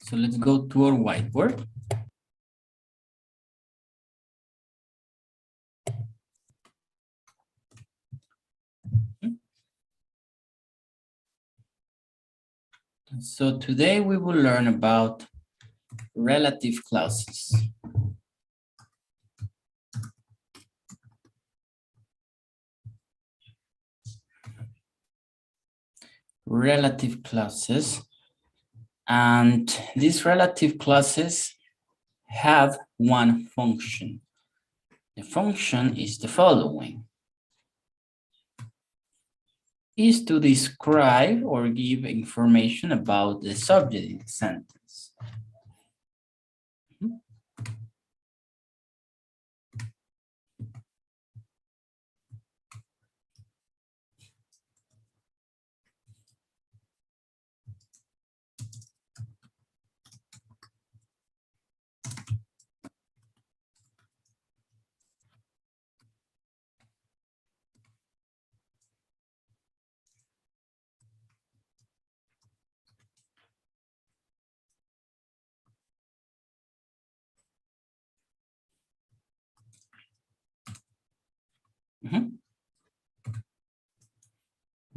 So let's go to our whiteboard. So today we will learn about relative clauses. Relative clauses. And these relative clauses have one function. The function is the following. Is to describe or give information about the subject in the sentence.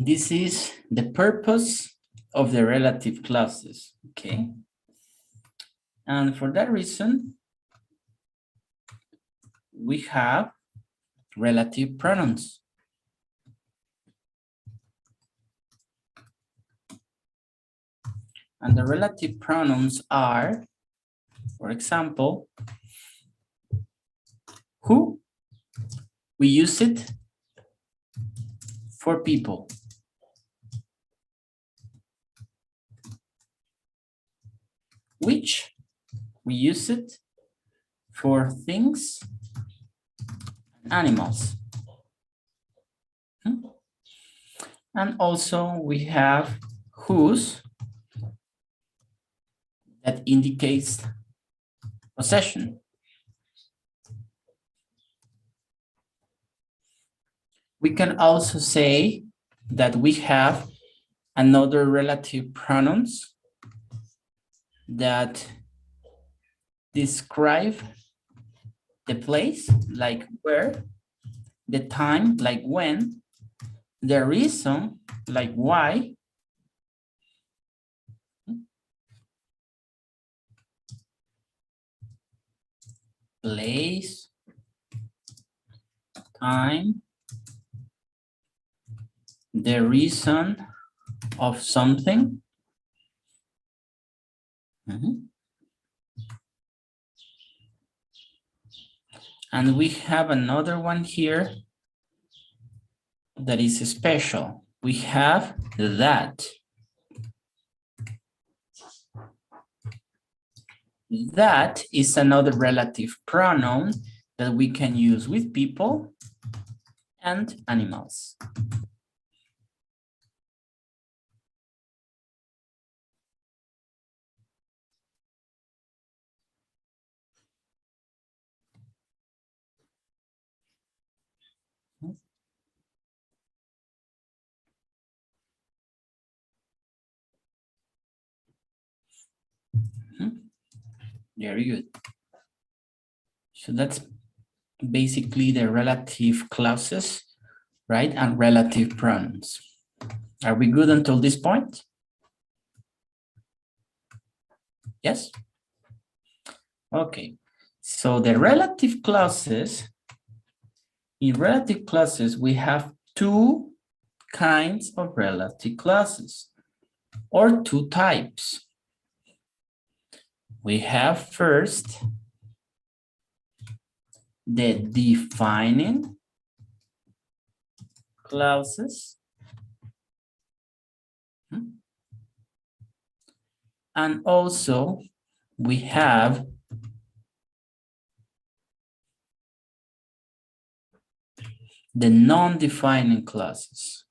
This is the purpose of the relative clauses, okay? And for that reason, we have relative pronouns. And the relative pronouns are, for example, who, we use it for people. Which, we use it for things and animals. And also we have whose that indicates possession. We can also say that we have another relative pronouns that describe the place, like where, the time, like when, the reason, like why, place, time, the reason of something. And we have another one here that is special. We have that. That is another relative pronoun that we can use with people and animals. Very good. So that's basically the relative clauses, right? And relative pronouns. Are we good until this point? Yes? Okay. So the relative clauses, in relative clauses, we have two kinds of relative clauses, or two types. We have first the defining clauses. And also we have the non-defining clauses.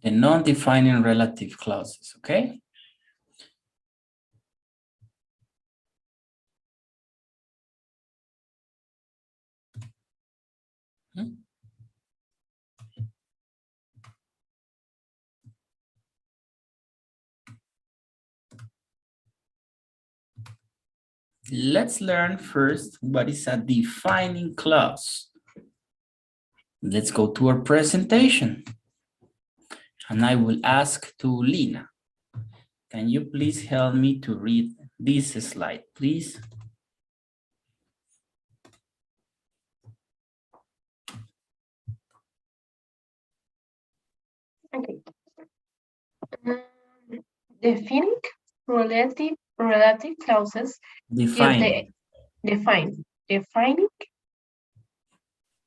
The non-defining relative clauses, okay? Let's learn first what is a defining clause. Let's go to our presentation. And I will ask to Lina. Can you please help me to read this slide, please? Okay. Defining relative clauses Defining defining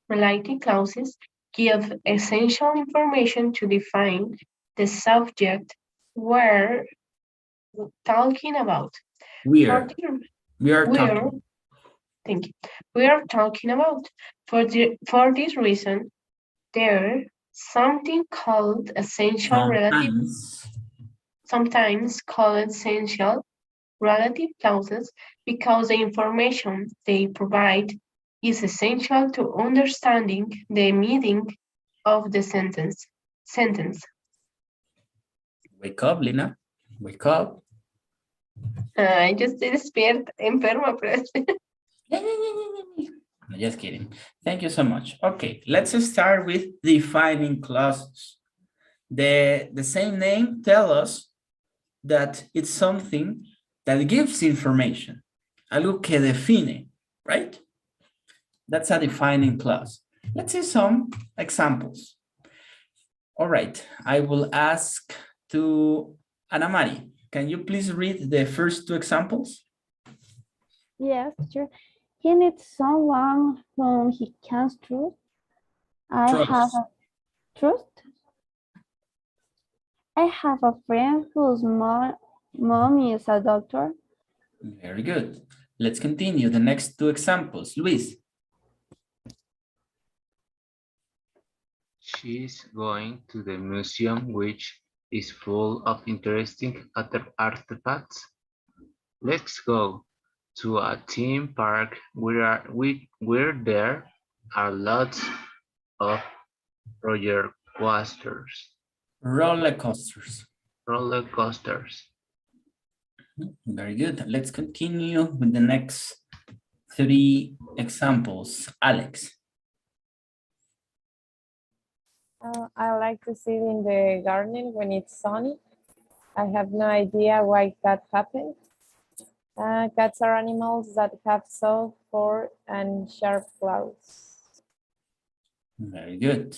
relative clauses give essential information to define the subject we're talking about. We are talking. Thank you. We are talking about. For this reason, there something called essential relative, sometimes called essential relative clauses because the information they provide is essential to understanding the meaning of the sentence. Wake up, Lina. Wake up. Yo estoy despierta, enferma, pero... No, just kidding. Thank you so much. Okay, let's start with defining clauses. The same name tells us that it's something that gives information. Algo que define, right? That's a defining clause. Let's see some examples. All right, I will ask to Ana Mari. Can you please read the first two examples? Yes, sure. He needs someone whom he can trust. I have a friend whose mom is a doctor. Very good. Let's continue. The next two examples. Luis. She's going to the museum, which is full of interesting artifacts. Let's go to a theme park where there are lots of roller coasters. Roller coasters. Roller coasters. Very good. Let's continue with the next three examples. Alex. I like to sit in the garden when it's sunny. I have no idea why that happens. Cats are animals that have soft fur and sharp claws. Very good.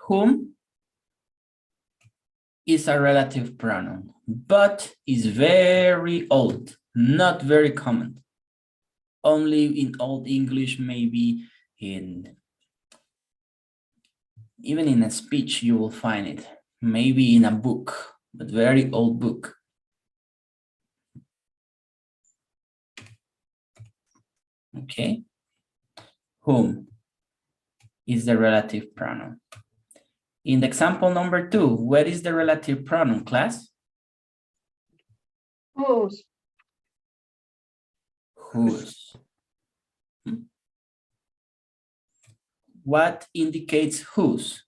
Whom is a relative pronoun, but is very old, not very common. Only in Old English, maybe even in a speech you will find it. Maybe in a book, but very old book. Okay. Whom is the relative pronoun? In the example number 2, what is the relative pronoun, class? Whose. Whose. What indicates whose?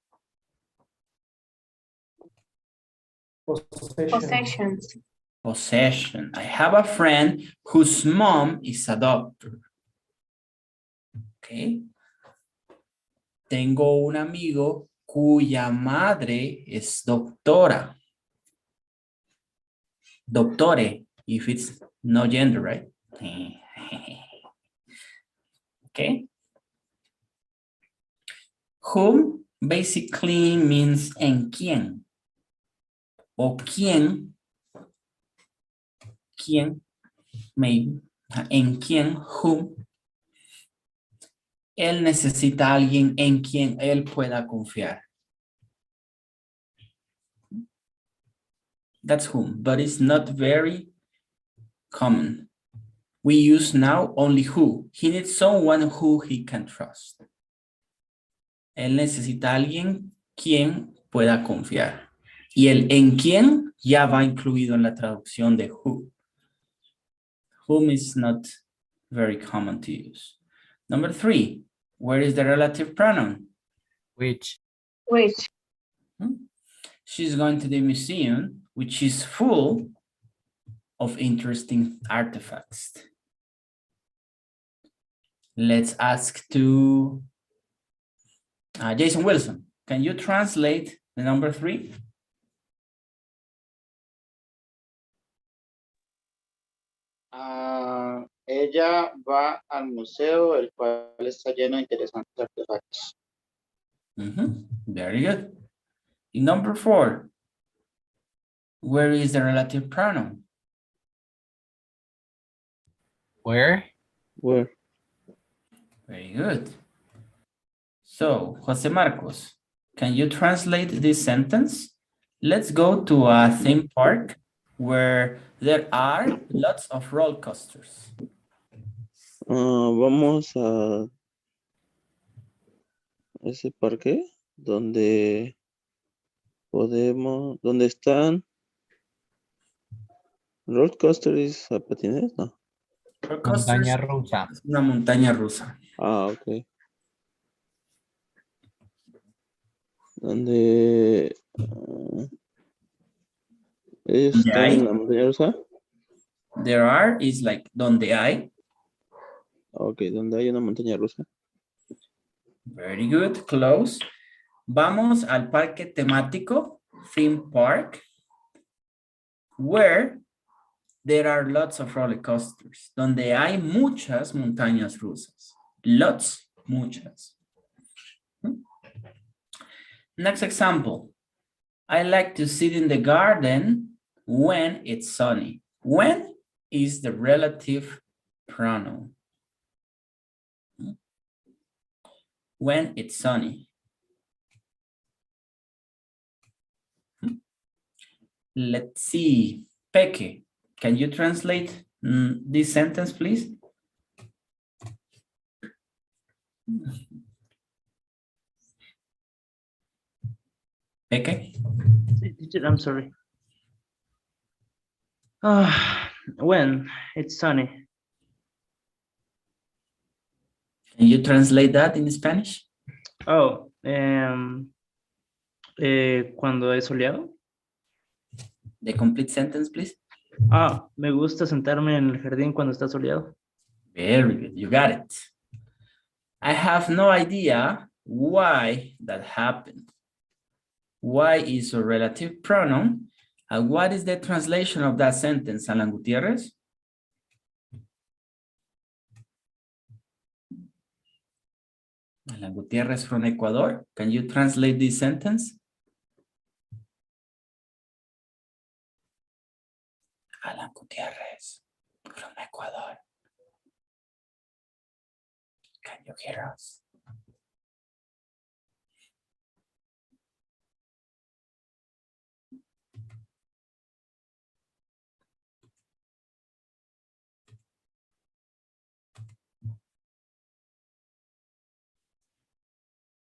Possessions. Possession. I have a friend whose mom is a doctor. Okay. Tengo un amigo cuya madre es doctora. Doctore, if it's no gender, right? Okay. Whom basically means en quién. O quién, maybe, en quién, whom. Él necesita a alguien en quien él pueda confiar. That's whom, but it's not very common. We use now only who. He needs someone who he can trust. Él necesita a alguien quien pueda confiar. Y el en quién ya va incluido en la traducción de who. Whom is not very common to use. Number 3, where is the relative pronoun? Which? Which? She's going to the museum, which is full of interesting artifacts. Let's ask to Jason Wilson. Can you translate the number 3? Ella va al museo, el cual está lleno de interesantes artefactos. Very good. In number 4, where is the relative pronoun? Where? Where? Very good. So, Jose Marcos, can you translate this sentence? Let's go to a theme park where there are lots of roller coasters. Vamos a ese parque donde donde están roller coasters a patines, ¿no? Roller coasters Montaña rusa. es una montaña rusa. Ok. Donde ellos ¿Donde están hay? en la montaña rusa. There are is like donde hay. Ok, donde hay una montaña rusa. Very good, close. Vamos al parque temático, theme park, where there are lots of roller coasters, donde hay muchas montañas rusas. Lots, muchas. Next example. I like to sit in the garden when it's sunny. When is the relative pronoun. When it's sunny. Let's see. Peke, can you translate this sentence, please? Peke? Teacher, I'm sorry. When it's sunny. Can you translate that in Spanish? Oh, cuando es soleado. The complete sentence, please. Me gusta sentarme en el jardín cuando está soleado. Very good, you got it. I have no idea why that happened. Why is a relative pronoun? And what is the translation of that sentence, Alan Gutierrez? Alan Gutierrez from Ecuador. Can you translate this sentence? Alan Gutierrez from Ecuador. Can you hear us?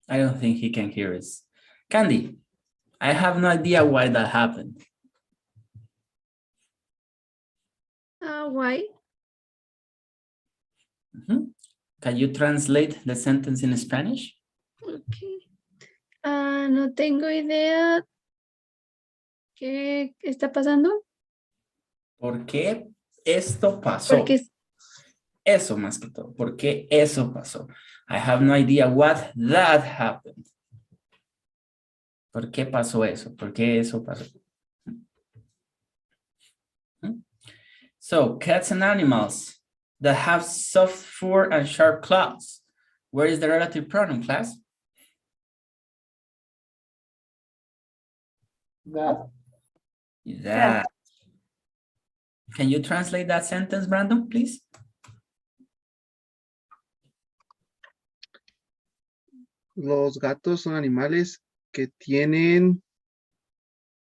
I don't think he can hear us. Candy, I have no idea why that happened. Why? Can you translate the sentence in Spanish? Okay. No tengo idea. ¿Qué está pasando? ¿Por qué esto pasó? Porque Eso más que todo. ¿Por qué eso pasó? I have no idea what that happened. ¿Por qué pasó eso? ¿Por qué eso pasó? So, cats and animals that have soft fur and sharp claws. Where is the relative pronoun, class? That. That. Can you translate that sentence, Brandon, please? Los gatos son animales que tienen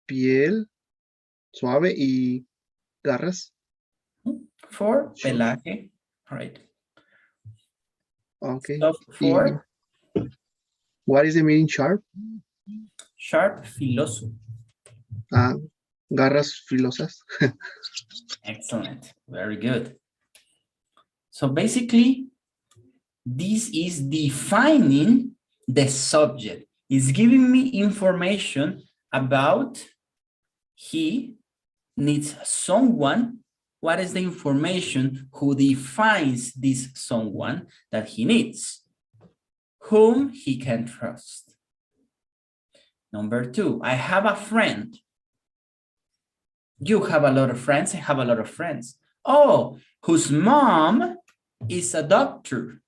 piel suave y garras. For pelaje, right. Okay. Soft fur. What is the meaning sharp? Sharp, filoso. Garras filosas. Excellent. Very good. So basically, this is defining the subject. It's giving me information about he needs someone. What is the information who defines this someone that he needs? Whom he can trust. Number 2, I have a friend. You have a lot of friends. I have a lot of friends. Oh, whose mom is a doctor.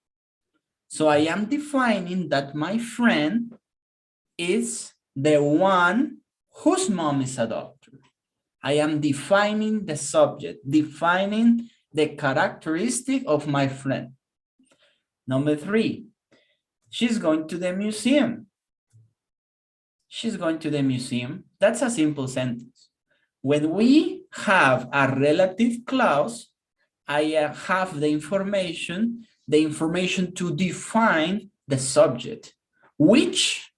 So I am defining that my friend is the one whose mom is a doctor. I am defining the subject, defining the characteristic of my friend. Number 3, she's going to the museum. She's going to the museum. That's a simple sentence. When we have a relative clause, I have the information to define the subject, which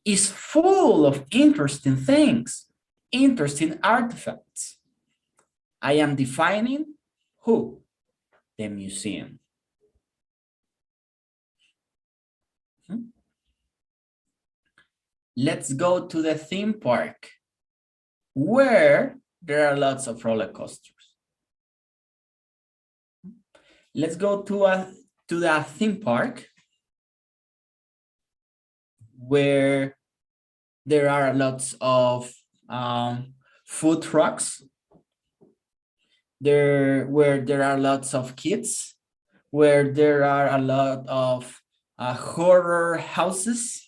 is full of interesting things, interesting artifacts. I am defining who? The museum. Let's go to the theme park, where there are lots of roller coasters. Let's go to the theme park where there are lots of food trucks, where there are lots of kids, where there are a lot of horror houses.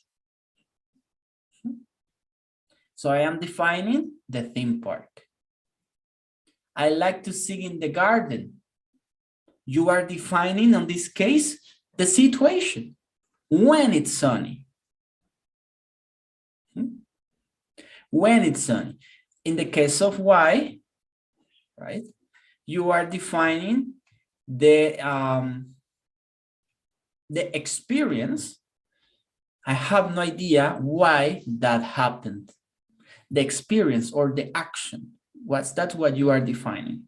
So I am defining the theme park. I like to sing in the garden. You are defining, in this case, the situation, when it's sunny. When it's sunny. In the case of why, right, you are defining the experience. I have no idea why that happened. The experience or the action. That's what you are defining.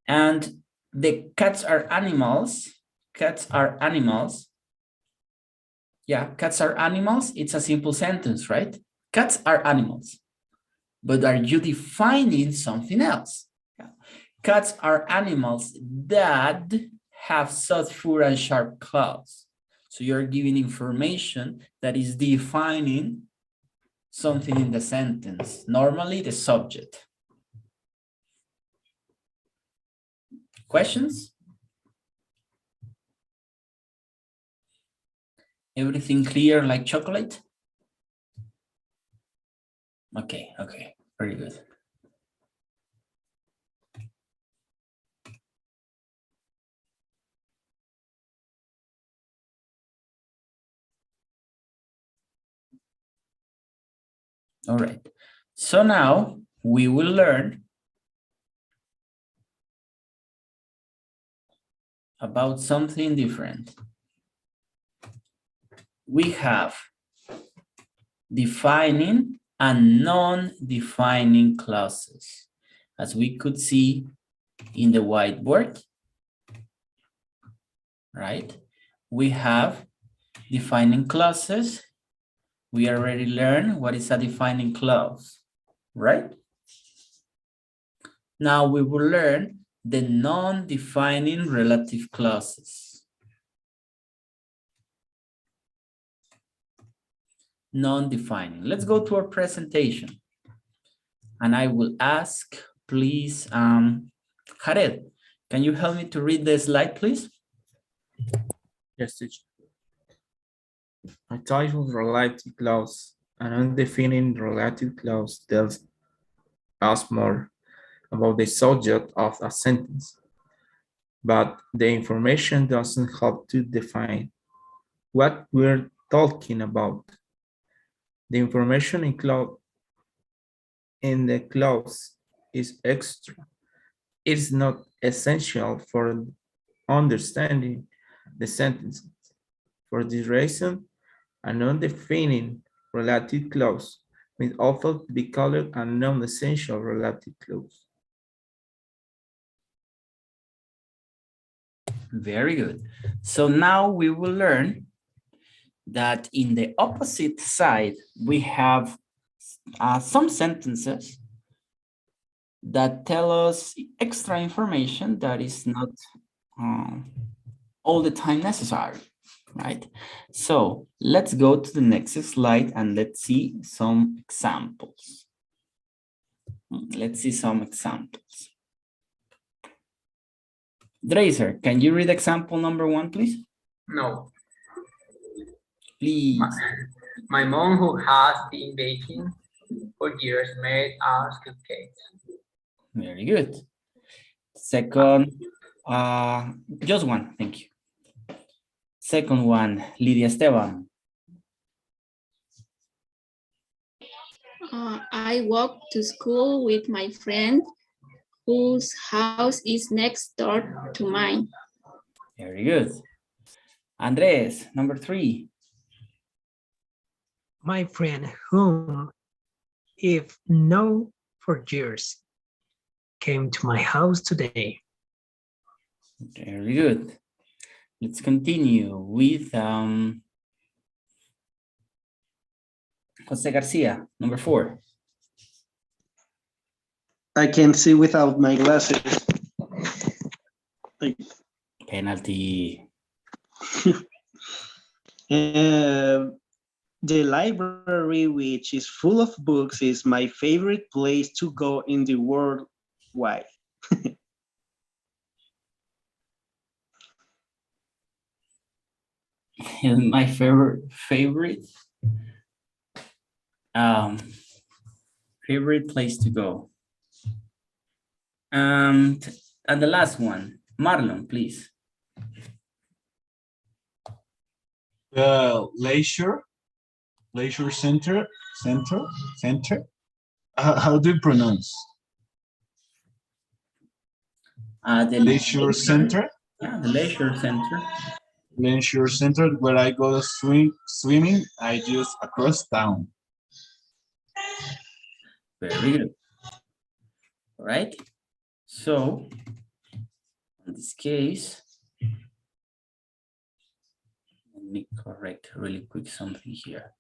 And the cats are animals. Cats are animals. Yeah, cats are animals. It's a simple sentence, right? Cats are animals. But are you defining something else? Yeah. Cats are animals that have soft fur and sharp claws. So you're giving information that is defining something in the sentence, normally the subject. Questions? Everything clear like chocolate? Okay, very good. All right, so now we will learn about something different. We have defining and non-defining clauses. As we could see in the whiteboard, right? We have defining clauses. We already learned what is a defining clause, right? Now we will learn the non-defining relative clauses. Non-defining. Let's go to our presentation. And I will ask, please, Jared, can you help me to read the slide, please? Yes, teacher. A title relative clause, an undefined relative clause tells us more about the subject of a sentence, but the information doesn't help to define what we're talking about. The information in the clause is extra. It's not essential for understanding the sentence. For this reason, a non-defining relative clause may often be called a non-essential relative clause. Very good. So now we will learn that in the opposite side, we have some sentences that tell us extra information that is not all the time necessary, right? So let's go to the next slide and let's see some examples. Let's see some examples. Drazer, can you read example number 1, please? No. Please. My mom, who has been baking for years, made us cupcakes. Very good. Second, just one, thank you. Second one, Lydia Esteban. I walk to school with my friend whose house is next door to mine. Very good. Andres, number 3. My friend, whom if known for years, came to my house today. Very good. Let's continue with Jose Garcia, number 4. I can see without my glasses. Penalty. The library, which is full of books, is my favorite place to go in the world. Why? My favorite place to go. And the last one, Marlon, please. Leisure center. How do you pronounce? The leisure center. Yeah, the leisure center. Leisure center where I go swimming. I just across town. Very good. All right. So in this case, let me correct really quick something here.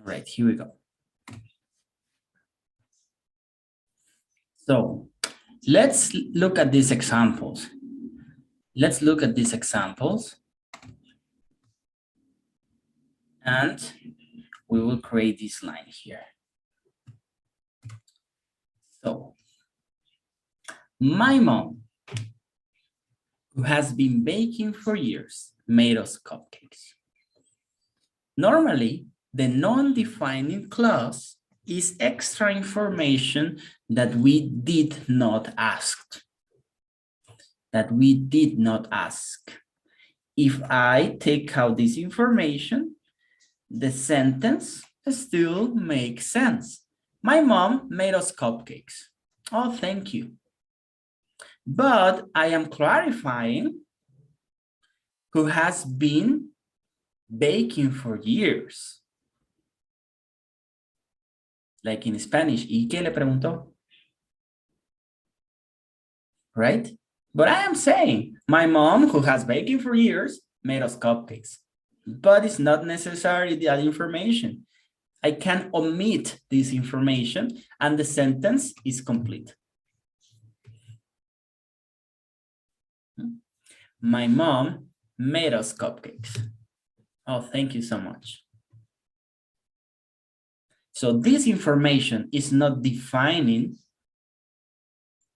All right, here we go. So let's look at these examples. Let's look at these examples. And we will create this line here. So my mom, who has been baking for years, made us cupcakes. Normally, the non-defining clause is extra information that we did not ask. If I take out this information, the sentence still makes sense. My mom made us cupcakes. Oh, thank you. But I am clarifying who has been baking for years. Like in Spanish, ¿y qué le preguntó? Right? But I am saying, my mom, who has baking for years, made us cupcakes. But it's not necessarily that information. I can omit this information and the sentence is complete. My mom made us cupcakes. Oh, thank you so much. So this information is not defining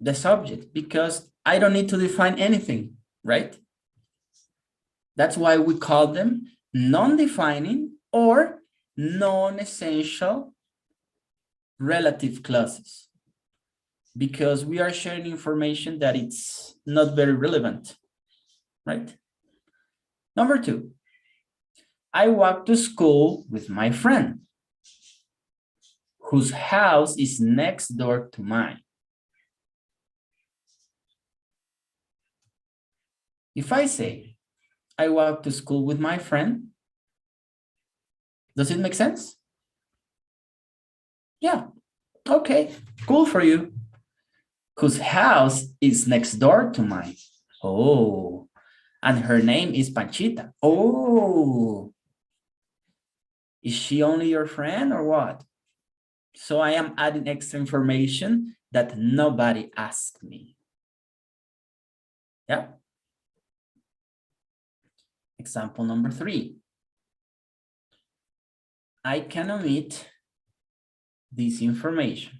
the subject because I don't need to define anything, right? That's why we call them non-defining or non-essential relative clauses. because we are sharing information that it's not very relevant, right? Number 2, I walk to school with my friend whose house is next door to mine. If I say, I walk to school with my friend, does it make sense? Yeah, okay, cool for you. Whose house is next door to mine. Oh, and her name is Panchita. Oh, is she only your friend or what? So I am adding extra information that nobody asked me. Yeah. Example number 3. I can omit this information.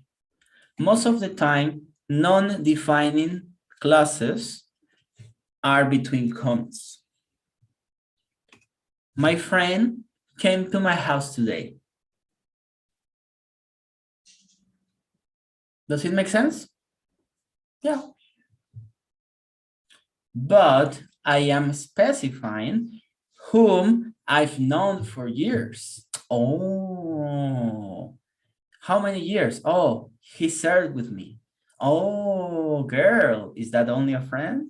Most of the time, non-defining clauses are between commas. My friend came to my house today. Does it make sense? Yeah. But I am specifying whom I've known for years. Oh, how many years? Oh, he served with me. Oh, girl, is that only a friend?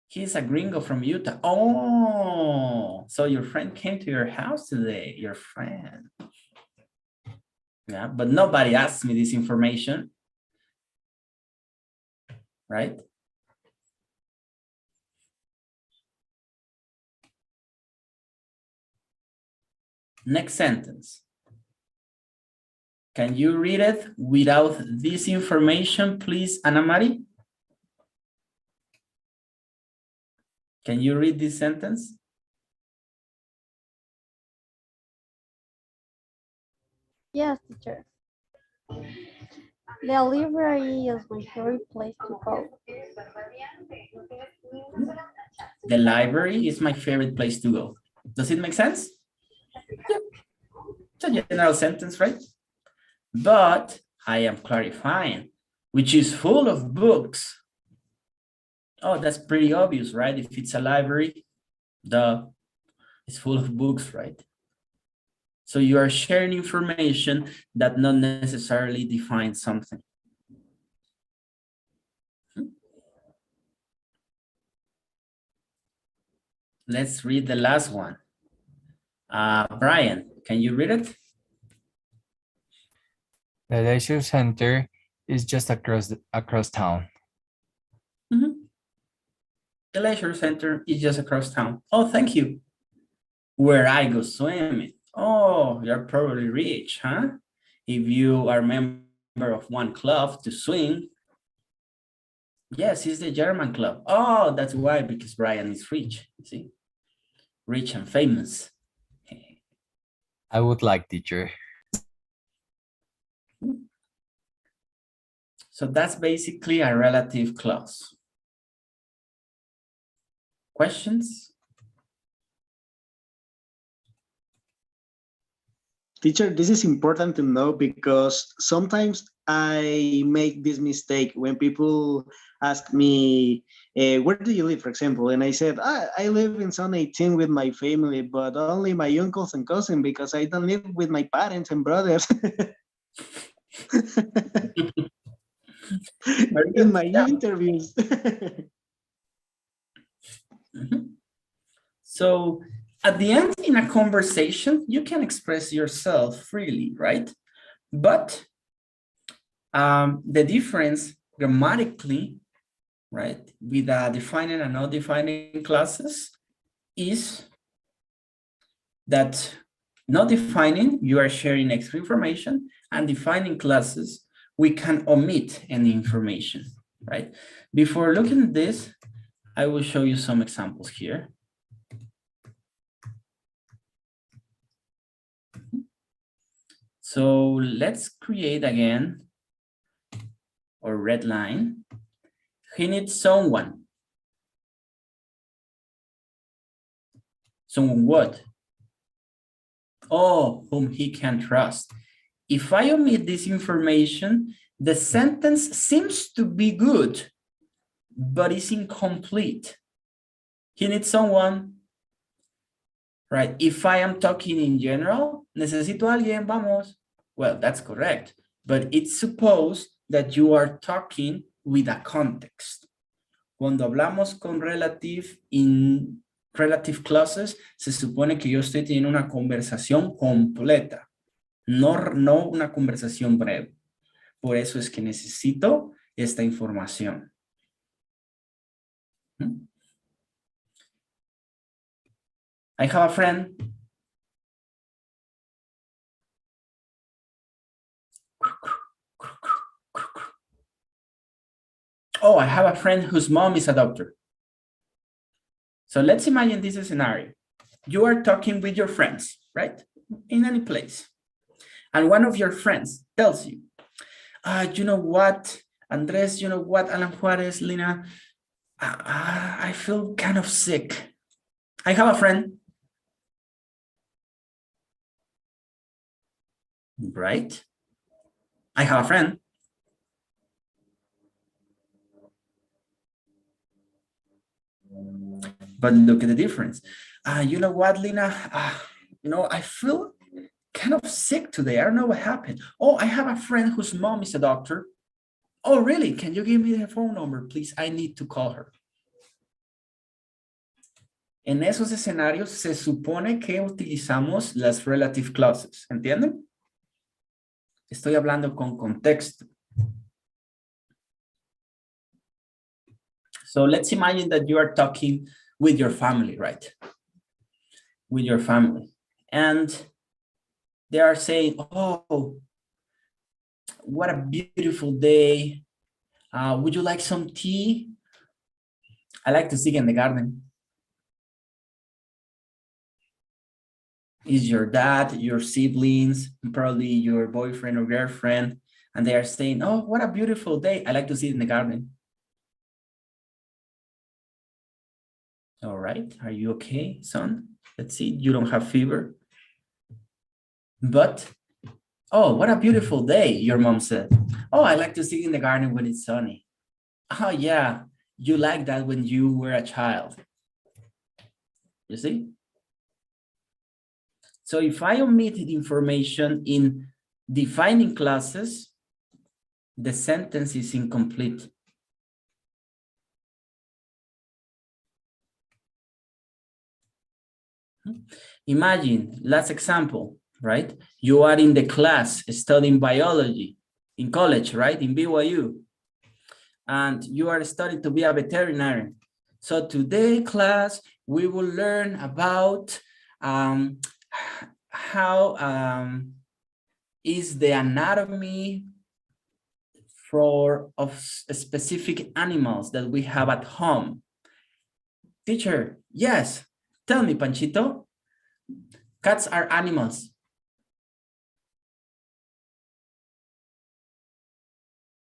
He's a gringo from Utah. Oh, so your friend came to your house today, your friend. Yeah, but nobody asked me this information, right? Next sentence. Can you read it without this information, please, Ana Mari? Can you read this sentence? Yes, teacher. The library is my favorite place to go. The library is my favorite place to go. Does it make sense? Yeah. It's a general sentence, right? But I am clarifying, which is full of books. Oh, that's pretty obvious, right? If it's a library, it's full of books, right? So you are sharing information that not necessarily defines something. Let's read the last one. Brian, can you read it? The leisure center is just across town. Mm-hmm. The leisure center is just across town. Oh, thank you. Where I go swimming. Oh, you're probably rich, huh? If you are a member of one club to swim. Yes, it's the German club. Oh, that's why, because Brian is rich, see? Rich and famous. I would like, teacher. So that's basically a relative clause. Questions? Teacher, this is important to know because sometimes I make this mistake when people ask me, where do you live, for example? And I said, I live in Zone 18 with my family, but only my uncles and cousins because I don't live with my parents and brothers. In my interviews. So at the end, in a conversation, you can express yourself freely, right? But the difference grammatically, right, with defining and not defining classes is that not defining, you are sharing extra information, and defining classes, we can omit any information, right? Before looking at this, I will show you some examples here. So let's create again our red line. He needs someone. Someone what? Oh, whom he can trust. if I omit this information, the sentence seems to be good, but it's incomplete. He needs someone, right? If I am talking in general, necesito a alguien, vamos. Well, that's correct, but it's supposed that you are talking with a context. Cuando hablamos con relative clauses, se supone que yo estoy teniendo una conversación completa, no una conversación breve. Por eso es que necesito esta información. I have a friend. Oh, I have a friend whose mom is a doctor. So let's imagine this scenario. You are talking with your friends, right? In any place. And one of your friends tells you, you know what, Andres, you know what, Alan Juarez, Lina, I feel kind of sick. I have a friend. Right? I have a friend. But look at the difference. You know what, Lina? You know, I feel kind of sick today. I don't know what happened. Oh, I have a friend whose mom is a doctor. Oh, really? Can you give me her phone number, please? I need to call her. En esos escenarios se supone que utilizamos las relative clauses. ¿Entienden? Estoy hablando con contexto. So let's imagine that you are talking with your family, right? With your family. And they are saying, oh, what a beautiful day. Would you like some tea? I like to sing in the garden. Is your dad, your siblings, probably your boyfriend or girlfriend, and they are saying, oh, what a beautiful day. I like to sit in the garden. All right, are you okay, son? Let's see, you don't have fever. But, oh, what a beautiful day, your mom said. Oh, I like to sit in the garden when it's sunny. Oh, yeah, you like that when you were a child. You see? So if I omit the information in defining clauses, the sentence is incomplete. Imagine, last example, right? You are in the class studying biology in college, right? In BYU. And you are studying to be a veterinarian. So today, class, we will learn about how is the anatomy of specific animals that we have at home. Teacher, yes. Tell me, Panchito. Cats are animals.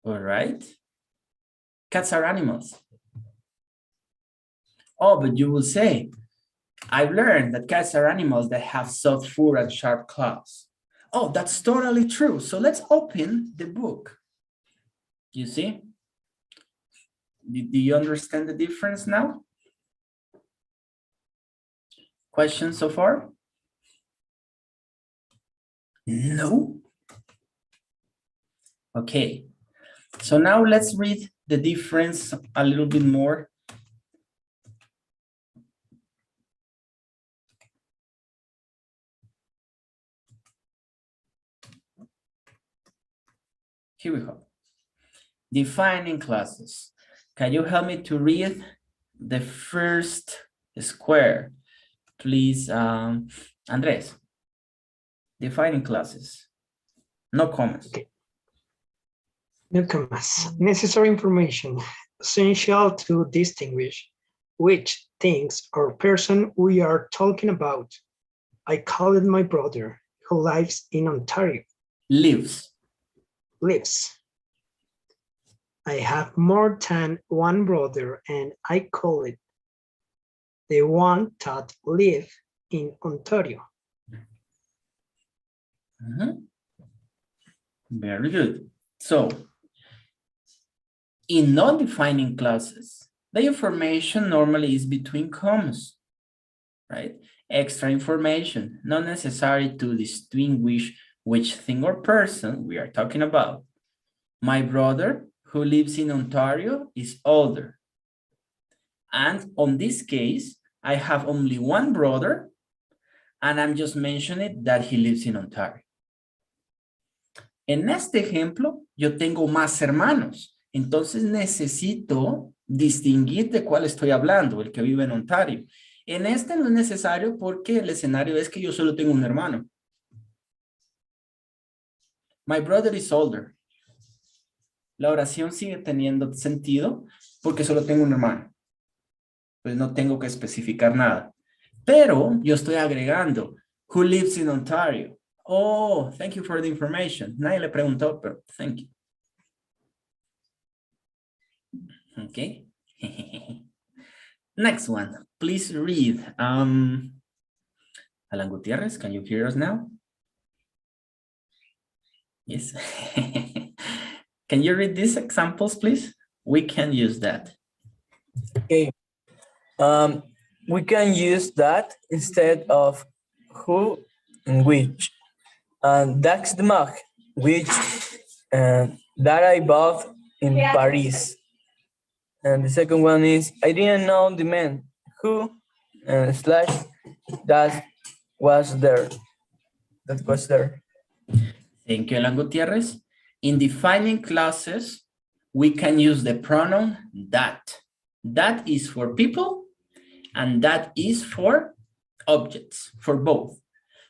All right. Cats are animals. Oh, but you will say, I've learned that cats are animals that have soft fur and sharp claws. Oh, that's totally true. So let's open the book. You see? Do you understand the difference now? Questions so far? No? Okay. So now let's read the difference a little bit more. Here we go. Defining clauses. Can you help me to read the first square, please, Andres? Defining clauses. No comments. Okay. No comments. Necessary information. Essential to distinguish which things or person we are talking about. I call it my brother who lives in Ontario. Lives. Lives. I have more than one brother and I call it the one that live in Ontario. Very good. So, in non-defining clauses, the information normally is between commas, right? Extra information, not necessary to distinguish which thing or person we are talking about. My brother, who lives in Ontario, is older. And on this case, I have only one brother, and I'm just mentioning that he lives in Ontario. En este ejemplo, yo tengo más hermanos. Entonces necesito distinguir de cuál estoy hablando, el que vive en Ontario. En este no es necesario porque el escenario es que yo solo tengo un hermano. My brother is older. La oración sigue teniendo sentido porque solo tengo un hermano. Pues no tengo que especificar nada. Pero yo estoy agregando, who lives in Ontario. Oh, thank you for the information. Nadie le preguntó, pero thank you. Okay. Next one, please read. Alan Gutierrez, can you hear us now? Yes. Can you read these examples, please? We can use that. Okay. We can use that instead of who and which. And that's the mug, which that I bought in Paris. And the second one is, I didn't know the man who slash that was there. That was there. Thank you, Alan Gutierrez. In defining clauses, we can use the pronoun that. That is for people, and that is for objects, for both.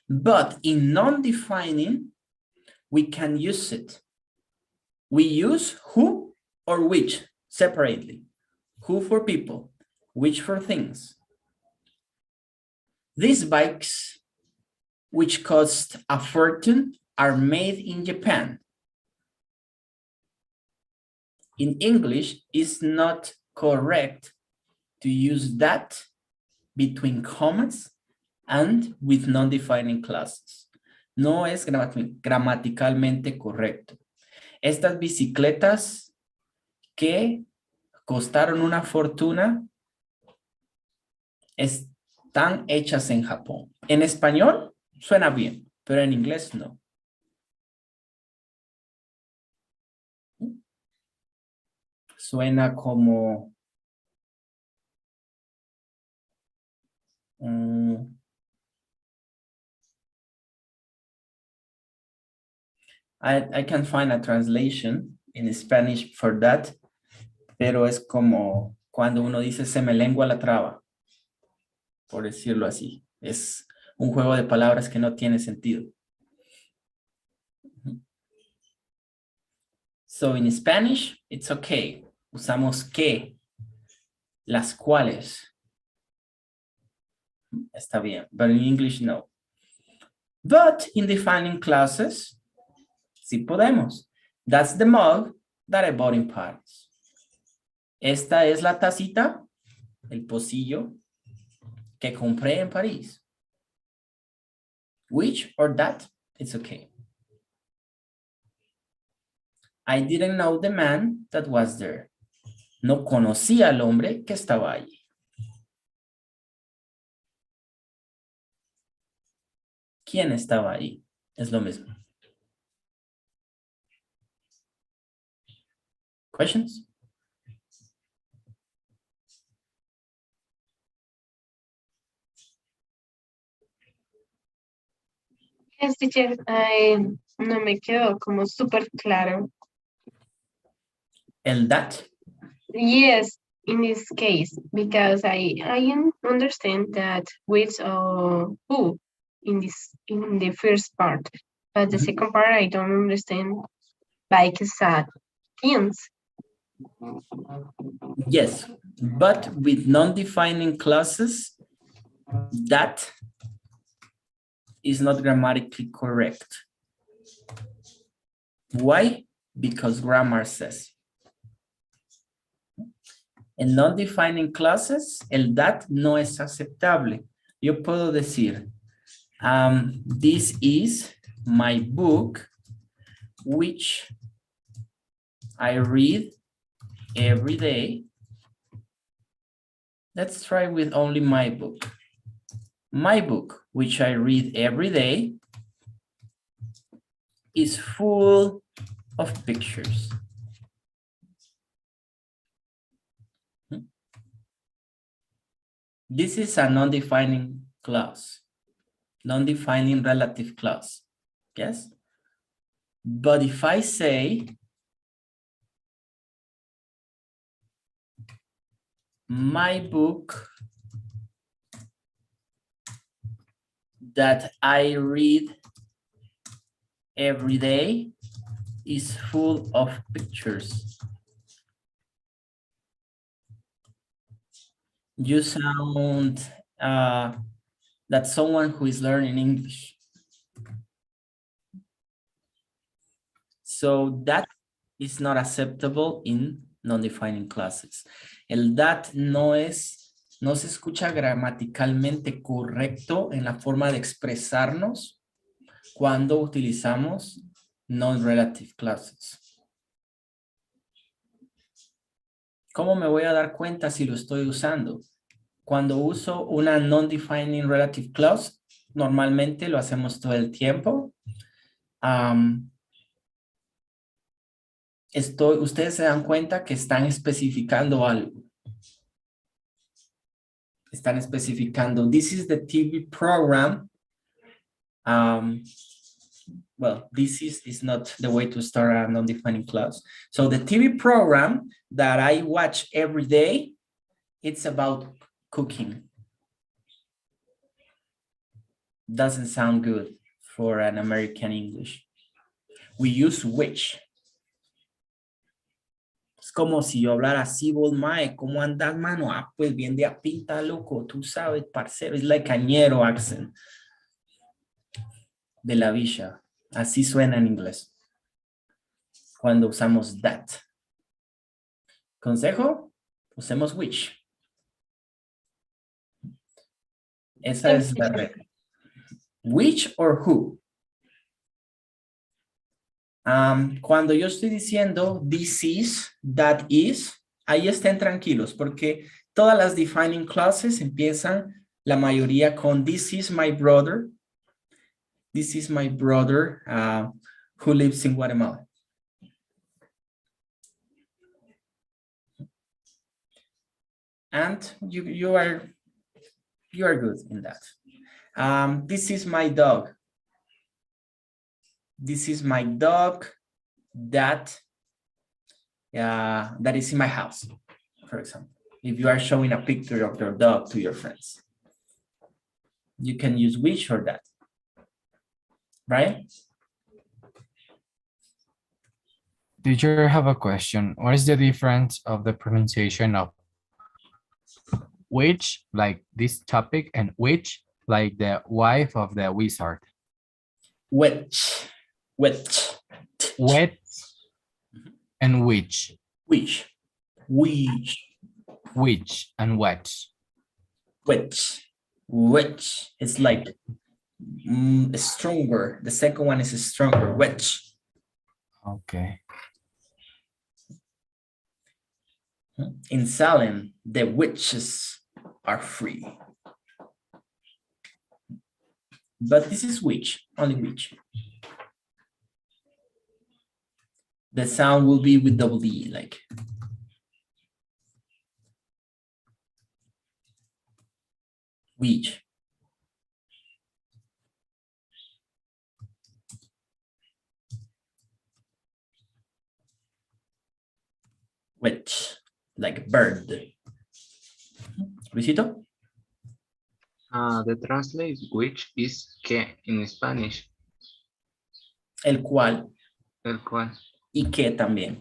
But in non-defining, we can use it. We use who or which separately. Who for people, which for things. These bikes, which cost a fortune, are made in Japan. In English, it's not correct to use that between commas and with non-defining clauses. No es gramaticalmente correcto. Estas bicicletas que costaron una fortuna están hechas en Japón. En español suena bien, pero en inglés no. Suena como I can find a translation in Spanish for that, pero es como cuando uno dice se me lengua la traba, por decirlo así. Es un juego de palabras que no tiene sentido. So in Spanish, it's okay. Usamos que, las cuales. Está bien, but in English, no. But in defining clauses, sí podemos. That's the mug that I bought in Paris. Esta es la tacita, el pocillo, que compré en París. Which or that, it's okay. I didn't know the man that was there. No conocía al hombre que estaba allí. ¿Quién estaba ahí? Es lo mismo. Questions? Yes, teacher, no me quedó como súper claro. El that. Yes, in this case, because I understand that which or who in the first part, but the second part I don't understand, like sad things. Yes, but with non-defining clauses, that is not grammatically correct. Why? Because grammar says. En non-defining clauses, el that no es aceptable. Yo puedo decir, this is my book which I read every day. Let's try with only my book. My book, which I read every day, is full of pictures. This is a non-defining clause, non-defining relative clause, yes? But if I say, my book that I read every day is full of pictures. You sound that someone who is learning English. So that is not acceptable in non-defining clauses. El that no se escucha gramaticalmente correcto en la forma de expresarnos cuando utilizamos non-relative clauses. ¿Cómo me voy a dar cuenta si lo estoy usando? Cuando uso una non-defining relative clause, normalmente lo hacemos todo el tiempo. Ustedes se dan cuenta que están especificando algo. Están especificando, this is the TV program. Well, this is not the way to start a non-defining clause. So the TV program that I watch every day, it's about cooking. Doesn't sound good for an American English. We use which. Es como si yo hablara así, vos, mae, ¿cómo andas, mano? Ah, pues bien de a pinta, loco, tú sabes, parcero. Es like cañero accent de la villa. Así suena en inglés cuando usamos that. Consejo, usemos which. Esa es la regla. Which or who. Cuando yo estoy diciendo this is, that is, ahí estén tranquilos porque todas las defining clauses empiezan la mayoría con this is my brother. This is my brother who lives in Guatemala. And you are good in that. This is my dog. This is my dog that is in my house, for example. If you are showing a picture of your dog to your friends, you can use which or that, right? Teacher, I have a question. What is the difference of the pronunciation of which, like this topic, and which, like the wife of the wizard? Which. Which and which. Which and what. Which. It's like stronger. The second one is stronger. Which. Okay. In Salem, the witches are free. But this is which, only which. The sound will be with double E, like. Which. Which, like bird. Luisito? The translate which is que in Spanish. El cual. El cual. Y que también.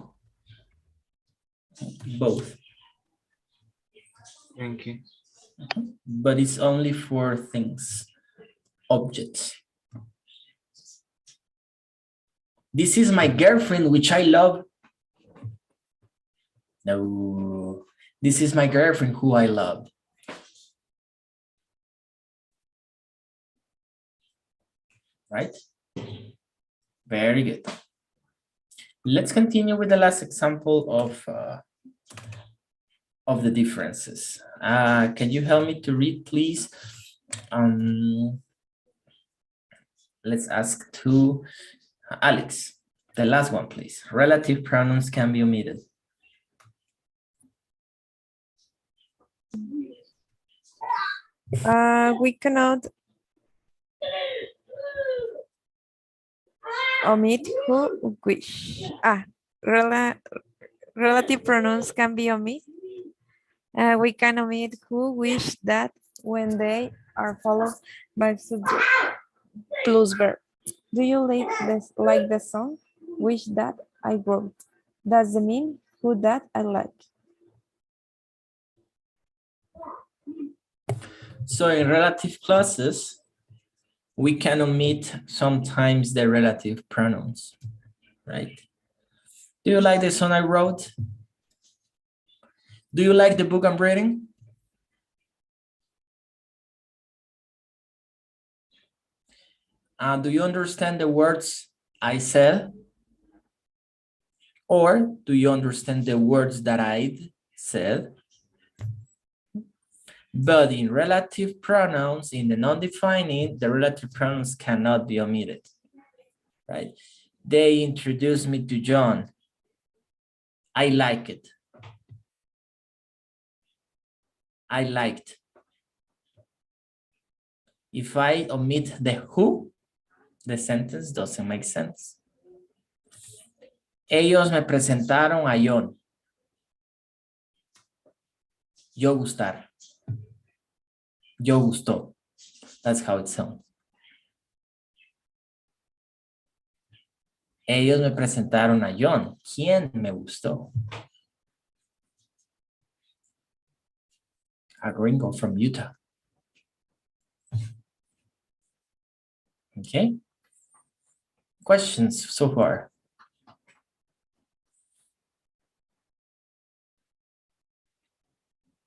Both. Thank you. But it's only for things, objects. This is my girlfriend, which I love. No, this is my girlfriend who I love. Right? Very good. Let's continue with the last example of the differences. Can you help me to read, please? Let's ask to Alex. The last one, please. Relative pronouns can be omitted. We cannot omit who, which. Relative pronouns can be omitted. We can omit who, which, that when they are followed by subject plus verb. Do you like the song? Which that I wrote. Does it mean who that I like? So in relative clauses, we can omit sometimes the relative pronouns, right? Do you like the song I wrote? Do you like the book I'm reading? Do you understand the words I said? Or do you understand the words that I said? But in relative pronouns, in the non-defining, the relative pronouns cannot be omitted, right? They introduced me to John. I like it. I liked. If I omit the who, the sentence doesn't make sense. Ellos me presentaron a John. Yo gustar. Yo gustó. That's how it sounds. Ellos me presentaron a John. ¿Quién me gustó? A gringo from Utah. Okay. Questions so far?